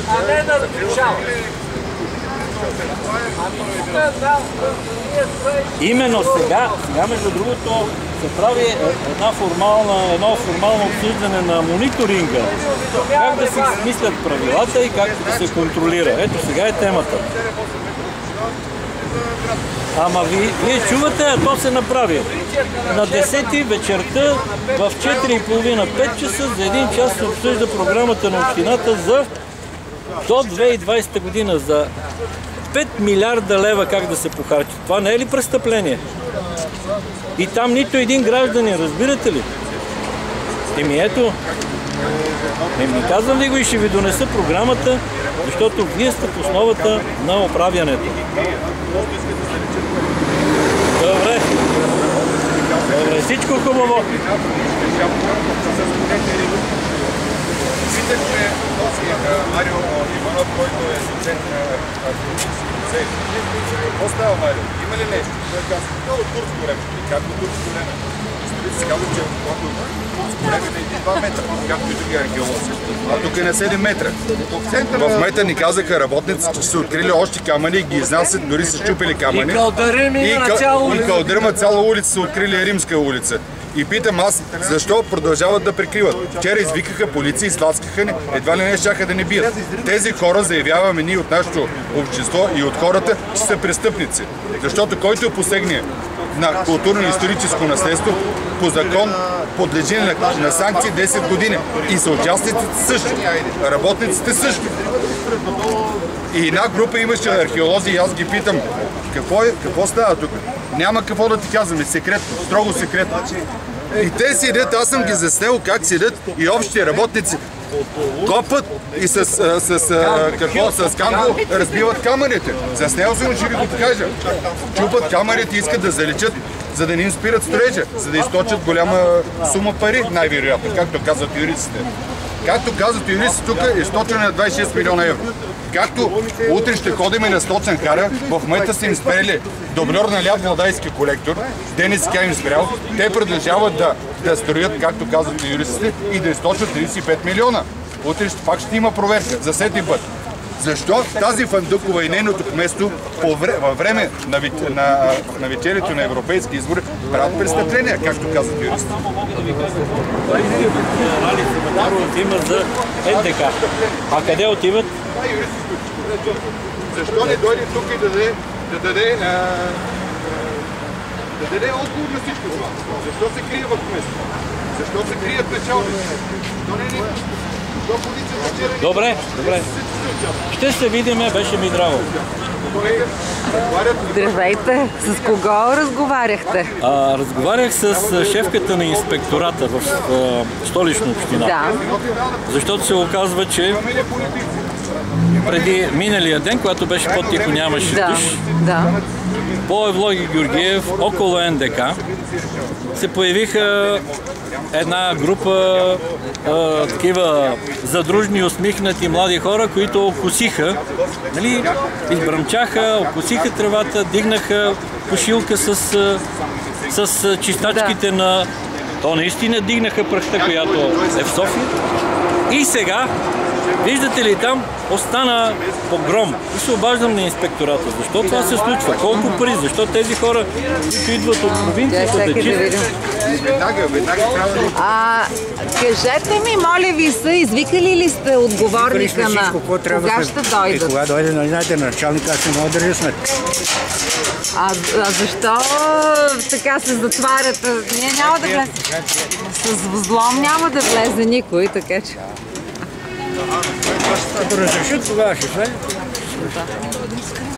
а не да разрушава. Именно сега между другото се прави едно формално обсъждане на мониторинга. Как да се смислят правилата и как да се контролира. Ето сега е темата. Ама вие чувате, а то се направи. На 10 вечерта в 4:30-5 часа за 1 час се обсъжда програмата на общината за до 2020 година за 5 милиарда лева как да се похарчи. Това не е ли престъпление? И там нито един гражданин, разбирате ли? Ето. Не казвам ви го и ще ви донеса програмата, защото вие сте в основата на оправянето. Добре. Всичко хубаво. Питахме този Марио Иванов, който е доцент на музей. Какво става, Марио? Има ли нещо? Той казва, това от турско време. И как от турско време? Историци се казва, че от турско време на 1-2 метра, както и други археолози. А тук е на 7 метра. В момента ни казаха работници, че са открили още камъни и ги изнасят, дори са щупили камъни. И калдърма цяла улица са открили, Римска улица. И питам аз, защо продължават да прикриват? Вчера извикаха полиция, изтласкаха ни, едва ли не щяха да ни бият. Тези хора заявяваме ние от нашето общество и от хората, че са престъпници. Защото който посегне на културно-историческо наследство, по закон подлежи на санкции 10 години. И съучастниците също, работниците също. И една група имаше археолози и аз ги питам, какво става тук? Няма какво да ти казваме, секретно, строго секретно. И те седят, аз съм ги заснел как седят и общите работници копат и с камбо разбиват камъните. Заснел съм, ще ви го покажа. Чупат камъните и искат да заличат, за да не им спират строежа, за да източат голяма сума пари, най-вероятно, както казват юристите. Както казват юристите, тук е източване на 26 милиона евро. Както утре ще ходим на сточен кара, в момента са им спрели Доброр на Ляд Владайски колектор, ДНСК им спрял, те продължават да строят, както казват юристите, и да източат 35 милиона. Утре пак ще има проверка за 7 път. Защо тази Фандъкова и нейното кметство във време на вечерието на европейски избори правят престъпления, както казват юристите? Рали Семенаро отива за НДК. А къде отиват? Защо не дойде тук и да даде отговор на всичко това? Защо се крие в кметство? Защо се крият началници? Добре. Ще се видим, беше ми драго. Здравейте! С кого разговаряхте? Разговарях с шефката на инспектората в Столична община. Да. Защото се оказва, че преди миналия ден, когато беше по-тихо, нямаше дъжд, по Евлоги Георгиев, около НДК, се появиха една група такива задружни, усмихнати млади хора, които окосиха, избръмчаха, окосиха тревата, дигнаха пушилка с чистачките на... То наистина дигнаха пръхта, която е в София. И сега, виждате ли, там остана погром. И се обаждам на инспектората. Защо това се случва? Колко пари? Защо тези хора, които идват от провинцията да чистят? Кажете ми, моля ви се, извикали ли сте отговорника на кога ще дойдат? Кога дойде, нали знаете, началника, аз не мога да държа сметка. Защо така се затварят? Ние няма да влезе. С взлом няма да влезе никой, така че... Ако разрешат, тогава ще влезе.